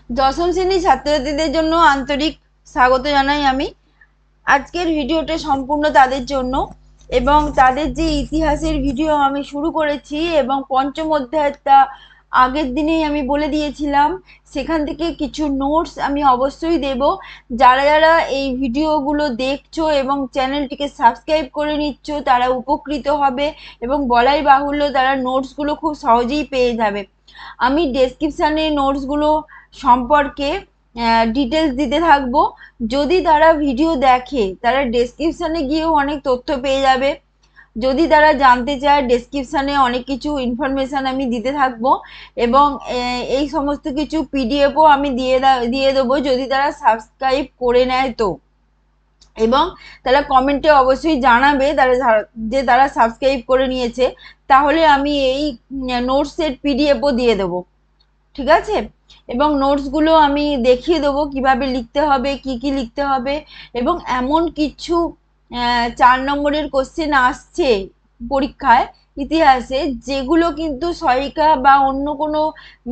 দশম শ্রেণীর ছাত্রছাত্রীদের জন্য আন্তরিক স্বাগত জানাই আমি। আজকের ভিডিওটা সম্পূর্ণ তাদের জন্য এবং তাদের যে ইতিহাসের ভিডিও আমি শুরু করেছি এবং পঞ্চম অধ্যায়টা আগের দিনেই আমি বলে দিয়েছিলাম, সেখান থেকে কিছু নোটস আমি অবশ্যই দেব। যারা যারা এই ভিডিওগুলো দেখছো এবং চ্যানেলটিকে সাবস্ক্রাইব করে নিচ্ছ তারা উপকৃত হবে এবং বলাই বাহুল্য তারা নোটসগুলো খুব সহজেই পেয়ে যাবে। আমি ডেসক্রিপশানে নোটসগুলো সম্পর্কে ডিটেলস দিতে থাকবো। যদি তারা ভিডিও দেখে তারা ডেসক্রিপশানে গিয়েও অনেক তথ্য পেয়ে যাবে। যদি তারা জানতে চায় ডেসক্রিপশানে অনেক কিছু ইনফরমেশান আমি দিতে থাকবো এবং এই সমস্ত কিছু পিডিএফও আমি দিয়ে দেবো যদি তারা সাবস্ক্রাইব করে নেয় তো। এবং তারা কমেন্টে অবশ্যই জানাবে তারা যে তারা সাবস্ক্রাইব করে নিয়েছে, তাহলে আমি এই নোটসের পিডিএফও দিয়ে দেবো। ঠিক আছে? এবং নোটসগুলো আমি দেখিয়ে দেবো কিভাবে লিখতে হবে, কি কি লিখতে হবে। এবং এমন কিছু 4 নম্বরের কোশ্চেন আসছে পরীক্ষায় ইতিহাসে, যেগুলো কিন্তু সহায়িকা বা অন্য কোনো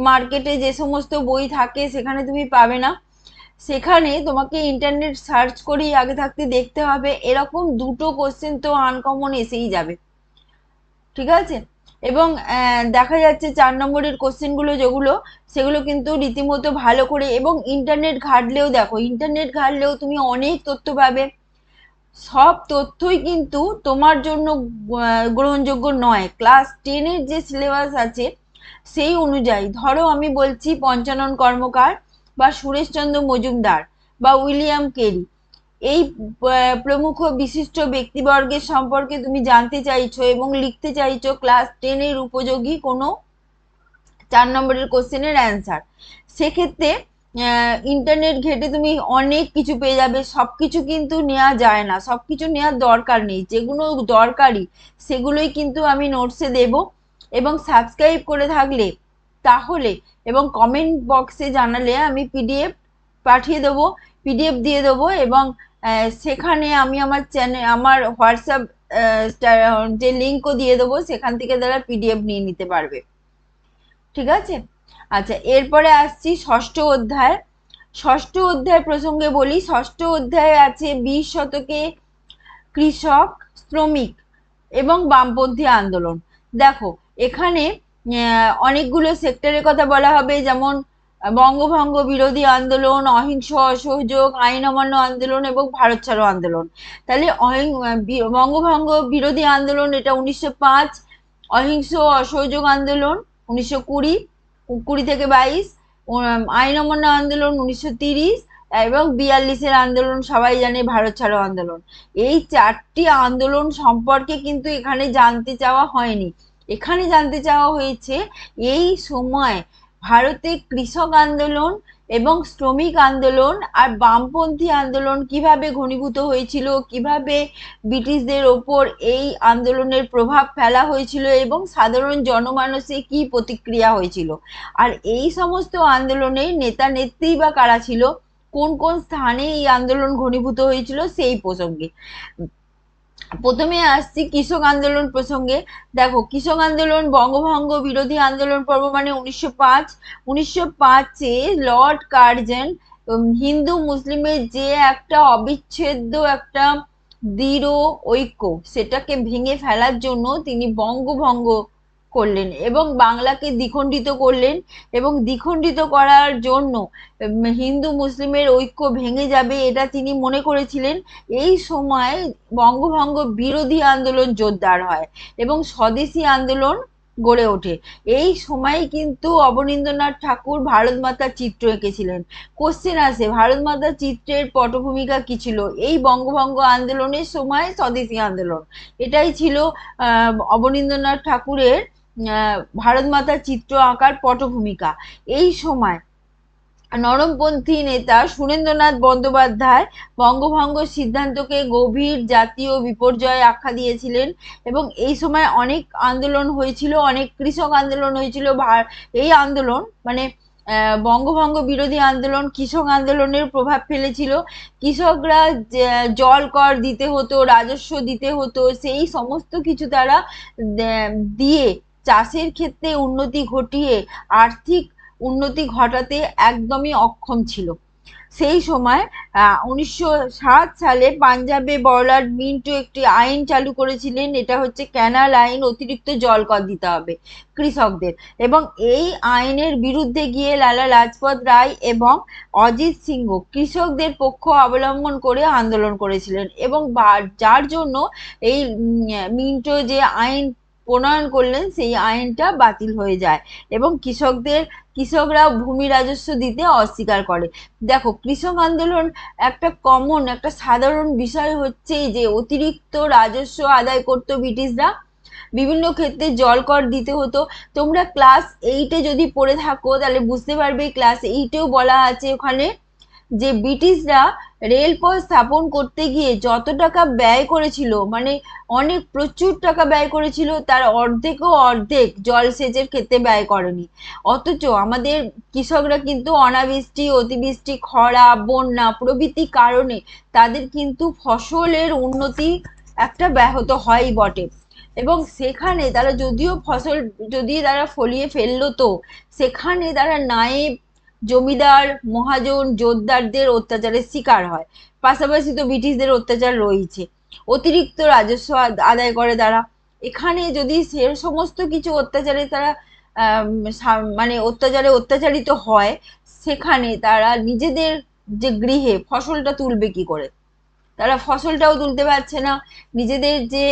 মার্কেটে যে সমস্ত বই থাকে সেখানে তুমি পাবে না। সেখানে তোমাকে ইন্টারনেট সার্চ করেই আগে থাকতে দেখতে হবে। এরকম দুটো কোশ্চেন তো আনকমন এসেই যাবে। ঠিক আছে? এবং দেখা যাচ্ছে 4 নম্বরের কোশ্চেনগুলো যেগুলো, সেগুলো কিন্তু রীতিমতো ভালো করে এবং ইন্টারনেট ঘাটলেও দেখো, ইন্টারনেট ঘাটলেও তুমি অনেক তথ্য পাবে। সব তথ্যই কিন্তু তোমার জন্য গ্রহণযোগ্য নয়। ক্লাস 10-এর যে সিলেবাস আছে সেই অনুযায়ী, ধরো আমি বলছি পঞ্চানন কর্মকার বা সুরেশচন্দ্র মজুমদার বা উইলিয়াম কেরি, এই প্রমুখ বিশিষ্ট ব্যক্তিবর্গের সম্পর্কে তুমি জানতে চাইছো এবং লিখতে চাইছো ক্লাস 10-এর উপযোগী কোনো 4 নম্বরের কোশ্চেনের অ্যান্সার। সেক্ষেত্রে ইন্টারনেট ঘেটে তুমি অনেক কিছু পেয়ে যাবে। সবকিছু কিন্তু নেওয়া যায় না, সবকিছু নেওয়ার দরকার নেই। যেগুলো দরকারি সেগুলোই কিন্তু আমি নোটসে দেব। এবং সাবস্ক্রাইব করে থাকলে তাহলে এবং কমেন্ট বক্সে জানালে আমি পিডিএফ পাঠিয়ে দেবো, পিডিএফ দিয়ে দেবো। এবং সেখানে আমি আমার চ্যানেল, আমার হোয়াটসঅ্যাপ যে লিঙ্কও দিয়ে দেবো, সেখান থেকে তারা পিডিএফ নিয়ে নিতে পারবে। ঠিক আছে? আচ্ছা, এরপরে আসছি ষষ্ঠ অধ্যায়। ষষ্ঠ অধ্যায় প্রসঙ্গে বলি, ষষ্ঠ অধ্যায়ে আছে 20 শতকে কৃষক, শ্রমিক এবং বামপন্থী আন্দোলন। দেখো, এখানে অনেকগুলো সেক্টরের কথা বলা হবে, যেমন বঙ্গভঙ্গ বিরোধী আন্দোলন, অহিংস অসহযোগ, আইন অমান্য আন্দোলন এবং ভারত ছাড়ো আন্দোলন। তাহলে বঙ্গভঙ্গ বিরোধী আন্দোলন এটা 1905, অহিংস অসহযোগ আন্দোলন 1920, 20 থেকে 22, আইন অমান্য আন্দোলন 1930 এবং 42-এর আন্দোলন সবাই জানে ভারত ছাড়ো আন্দোলন। এই 4টি আন্দোলন সম্পর্কে কিন্তু এখানে জানতে চাওয়া হয়নি। এখানে জানতে চাওয়া হয়েছে এই সময় ভারতে কৃষক আন্দোলন এবং শ্রমিক আন্দোলন আর বামপন্থী আন্দোলন কিভাবে ঘনীভূত হয়েছিল, কিভাবে ব্রিটিশদের ওপর এই আন্দোলনের প্রভাব ফেলা হয়েছিল এবং সাধারণ জনমানসে কি প্রতিক্রিয়া হয়েছিল। আর এই সমস্ত আন্দোলনের নেতা নেত্রী বা কারা ছিল, কোন কোন স্থানে এই আন্দোলন ঘনীভূত হয়েছিল সেই প্রসঙ্গে। প্রথমে আসছি কৃষক আন্দোলন প্রসঙ্গে। দেখো, কৃষক আন্দোলন বঙ্গভঙ্গ বিরোধী আন্দোলন পর্ব মানে 1905। 1905-এ লর্ড কার্জন হিন্দু মুসলিমের যে একটা অবিচ্ছেদ্য একটা দৃঢ় ঐক্য, সেটাকে ভেঙে ফেলার জন্য তিনি বঙ্গভঙ্গ করলেন এবং বাংলাকে দ্বিখণ্ডিত করলেন। এবং দ্বিখণ্ডিত করার জন্য হিন্দু মুসলিমের ঐক্য ভেঙে যাবে এটা তিনি মনে করেছিলেন। এই সময় বঙ্গভঙ্গ বিরোধী আন্দোলন জোরদার হয় এবং স্বদেশী আন্দোলন গড়ে ওঠে। এই সময় কিন্তু অবনীন্দ্রনাথ ঠাকুর ভারত মাতার চিত্র এঁকেছিলেন। কোশ্চেন আসে, ভারত মাতার চিত্রের পটভূমিকা কি ছিল? এই বঙ্গভঙ্গ আন্দোলনের সময় স্বদেশী আন্দোলন, এটাই ছিল অবনীন্দ্রনাথ ঠাকুরের ভারত মাতার চিত্র আঁকার পটভূমিকা। এই সময় নরমপন্থী নেতা সুরেন্দ্রনাথ বন্দ্যোপাধ্যায় বঙ্গভঙ্গ সিদ্ধান্তকে গভীর জাতীয় বিপর্যয় আখ্যা দিয়েছিলেন। এবং এই সময় অনেক আন্দোলন হয়েছিল, অনেক কৃষক আন্দোলন হয়েছিল। এই আন্দোলন মানে বঙ্গভঙ্গ বিরোধী আন্দোলন কৃষক আন্দোলনের প্রভাব ফেলেছিল। কৃষকরা জল কর দিতে হতো, রাজস্ব দিতে হতো, সেই সমস্ত কিছু তারা দিয়ে চাষের ক্ষেত্রে উন্নতি ঘটিয়ে আর্থিক উন্নতি ঘটাতে একদমই অক্ষম ছিল। সেই সময় 1907 সালে পাঞ্জাবে বড়লাট মিন্টো একটি আইন চালু করেছিলেন, এটা হচ্ছে ক্যানাল আইন, অতিরিক্ত জল কর দিতে হবে কৃষকদের। এবং এই আইনের বিরুদ্ধে গিয়ে লালা লাজপত রায় এবং অজিত সিংহ কৃষকদের পক্ষ অবলম্বন করে আন্দোলন করেছিলেন, এবং যার জন্য এই মিন্টো যে আইন প্রণয়ন করলেন সেই আইনটা বাতিল হয়ে যায় এবং কৃষকরা ভূমি রাজস্ব দিতে অস্বীকার করে। দেখো, কৃষক আন্দোলন একটা সাধারণ বিষয় হচ্ছে যে অতিরিক্ত রাজস্ব আদায় করতো ব্রিটিশরা, বিভিন্ন ক্ষেত্রে জল কর দিতে হতো। তোমরা ক্লাস 8-এ যদি পড়ে থাকো তাহলে বুঝতে পারবে, ক্লাস 8-এও বলা আছে ওখানে যে ব্রিটিশরা রেলপথ স্থাপন করতে গিয়ে যত টাকা ব্যয় করেছিল, মানে অনেক প্রচুর টাকা ব্যয় করেছিল, তার অর্ধেকও অর্ধেক জলসেচের ক্ষেত্রে ব্যয় করেনি। অথচ আমাদের কৃষকরা কিন্তু অনাবৃষ্টি, অতিবৃষ্টি, খরা, বন্যা প্রভৃতি কারণে তাদের কিন্তু ফসলের উন্নতি একটা ব্যাহত হয়ই বটে। এবং সেখানে তারা যদিও ফসল যদি তারা ফলিয়ে ফেললো, তো সেখানে তারা নায়েব, জমিদার, মহাজন, জোতদারদের অত্যাচারের শিকার হয়। পাশাপাশি তো ব্রিটিশদের অত্যাচার রয়েছে, অতিরিক্ত রাজস্ব আদায় করে তারা। এখানে যদি সে সমস্ত কিছু অত্যাচারে তারা মানে অত্যাচারিত হয়, সেখানে তারা নিজেদের যে গৃহে ফসলটা তুলবে কি করে? তারা ফসলটাও তুলতে পারছে না, নিজেদের যে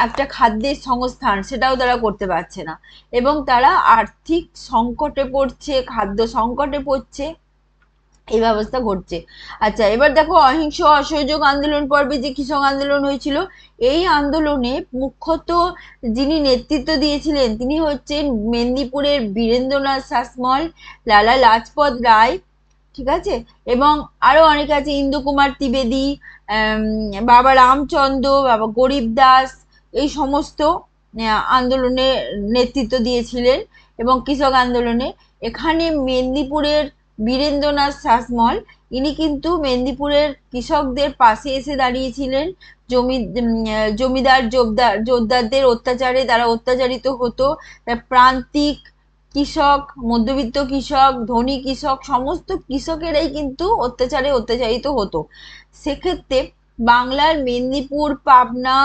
একটা খাদ্যের সংস্থান সেটাও তারা করতে পারছে না, এবং তারা আর্থিক সংকটে পড়ছে, খাদ্য সংকটে পড়ছে, এই ব্যবস্থা ঘটছে। আচ্ছা, এবার দেখো অহিংস অসহযোগ আন্দোলন পর্বে যে কৃষক আন্দোলন হয়েছিল, এই আন্দোলনে মুখ্যত যিনি নেতৃত্ব দিয়েছিলেন তিনি হচ্ছেন মেদিনীপুরের বীরেন্দ্রনাথ শাসমল, লালা লাজপত রায়, ঠিক আছে, এবং আরো অনেকে আছে, ইন্দু কুমার ত্রিবেদী, বাবা রামচন্দ্র, বাবা গরিব দাস, এই সমস্ত আন্দোলনে নেতৃত্ব দিয়েছিলেন এবং কৃষক আন্দোলনে। এখানে মেদিনীপুরের বীরেন্দ্রনাথ শাসমল, ইনি কিন্তু মেদিনীপুরের কৃষকদের পাশে এসে দাঁড়িয়েছিলেন। জমিদার জোতদারদের অত্যাচারে তারা অত্যাচারিত হতো। প্রান্তিক কৃষক, মধ্যবিত্ত কৃষক, ধনী কৃষক, সমস্ত কৃষকেরাই কিন্তু অত্যাচারিত হতো। সেক্ষেত্রে বাংলার মেদিনীপুর, পাবনা,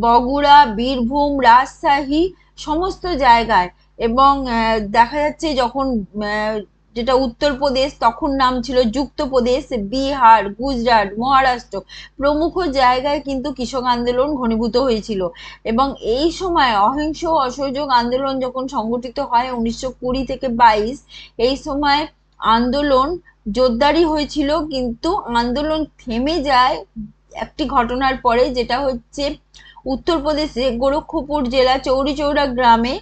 বগুড়া, বীরভূম, রাজশাহী সমস্ত জায়গায়, এবং দেখা যাচ্ছে যখন যেটা উত্তরপ্রদেশ, তখন নাম ছিল যুক্তপ্রদেশ, বিহার, গুজরাট, মহারাষ্ট্র প্রমুখ জায়গায় কিন্তু কৃষক আন্দোলন ঘনীভূত হয়েছিল। এবং এই সময় অহিংস অসহযোগ আন্দোলন যখন সংগঠিত হয় 1920 থেকে 22, এই সময় আন্দোলন জোরদারি হয়েছিল, কিন্তু আন্দোলন থেমে যায় একটি ঘটনার পরে, যেটা হচ্ছে উত্তরপ্রদেশে গোরক্ষপুর জেলা চৌরিচৌরা গ্রামে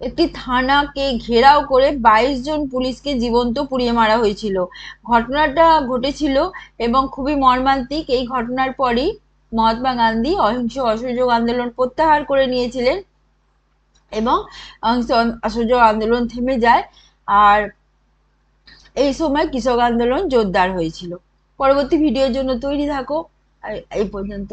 একটি থানাকে ঘেরাও করে 22 জন পুলিশকে জীবন্ত পুড়িয়ে মারা হয়েছিল। ঘটনাটা ঘটেছিল এবং খুবই মর্মান্তিক। এই ঘটনার পরই মহাত্মা গান্ধী অহিংস অসহযোগ আন্দোলন প্রত্যাহার করে নিয়েছিলেন এবং অহিংস অসহযোগ আন্দোলন থেমে যায়। আর এই সময় কৃষক আন্দোলন জোরদার হয়েছিল। পরবর্তী ভিডিওর জন্য তৈরি থাকো। এই পর্যন্ত।